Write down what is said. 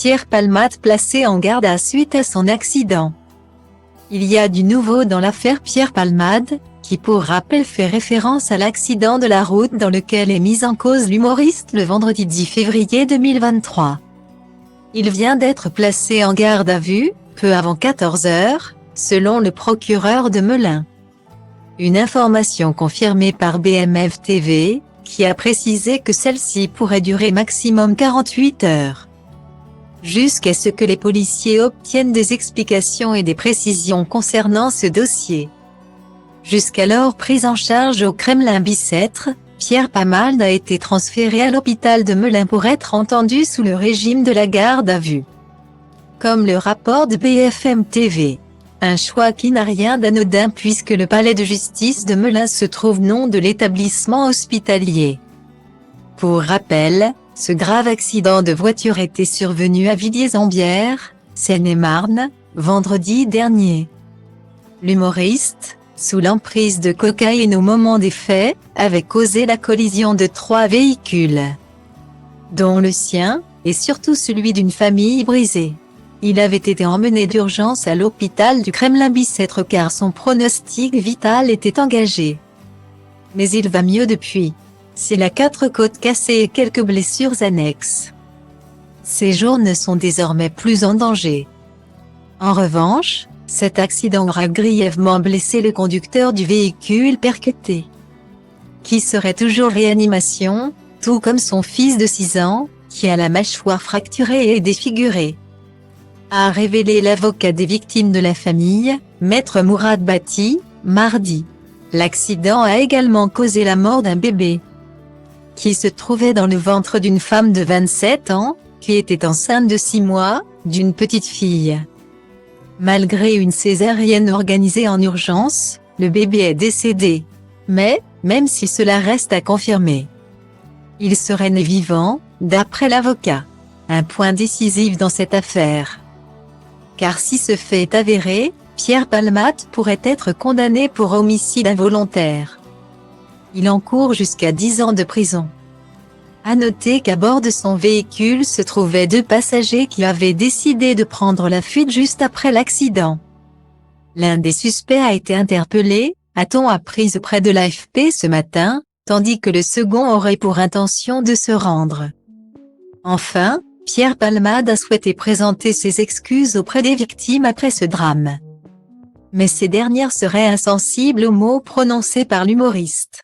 Pierre Palmade placé en garde à suite à son accident. Il y a du nouveau dans l'affaire Pierre Palmade, qui pour rappel fait référence à l'accident de la route dans lequel est mis en cause l'humoriste le vendredi 10 février 2023. Il vient d'être placé en garde à vue, peu avant 14 h, selon le procureur de Melun. Une information confirmée par BMF TV, qui a précisé que celle-ci pourrait durer maximum 48 heures. Jusqu'à ce que les policiers obtiennent des explications et des précisions concernant ce dossier. Jusqu'alors pris en charge au Kremlin-Bicêtre, Pierre Palmade a été transféré à l'hôpital de Melun pour être entendu sous le régime de la garde à vue. Comme le rapporte BFM TV. Un choix qui n'a rien d'anodin puisque le palais de justice de Melun se trouve nom de l'établissement hospitalier. Pour rappel, ce grave accident de voiture était survenu à Villiers-en-Bière, Seine-et-Marne, vendredi dernier. L'humoriste, sous l'emprise de cocaïne au moment des faits, avait causé la collision de 3 véhicules, dont le sien, et surtout celui d'une famille brisée. Il avait été emmené d'urgence à l'hôpital du Kremlin-Bicêtre car son pronostic vital était engagé. Mais il va mieux depuis. S'il a 4 côtes cassées et quelques blessures annexes. Ses jours ne sont désormais plus en danger. En revanche, cet accident aura grièvement blessé le conducteur du véhicule percuté, qui serait toujours en réanimation, tout comme son fils de 6 ans, qui a la mâchoire fracturée et défigurée. A révélé l'avocat des victimes de la famille, Maître Mourad Bati, mardi. L'accident a également causé la mort d'un bébé, qui se trouvait dans le ventre d'une femme de 27 ans, qui était enceinte de 6 mois, d'une petite fille. Malgré une césarienne organisée en urgence, le bébé est décédé. Mais, même si cela reste à confirmer, il serait né vivant, d'après l'avocat. Un point décisif dans cette affaire. Car si ce fait est avéré, Pierre Palmade pourrait être condamné pour homicide involontaire. Il encourt jusqu'à 10 ans de prison. À noter qu'à bord de son véhicule se trouvaient 2 passagers qui avaient décidé de prendre la fuite juste après l'accident. L'un des suspects a été interpellé, a-t-on appris auprès de l'AFP ce matin, tandis que le second aurait pour intention de se rendre. Enfin, Pierre Palmade a souhaité présenter ses excuses auprès des victimes après ce drame. Mais ces dernières seraient insensibles aux mots prononcés par l'humoriste.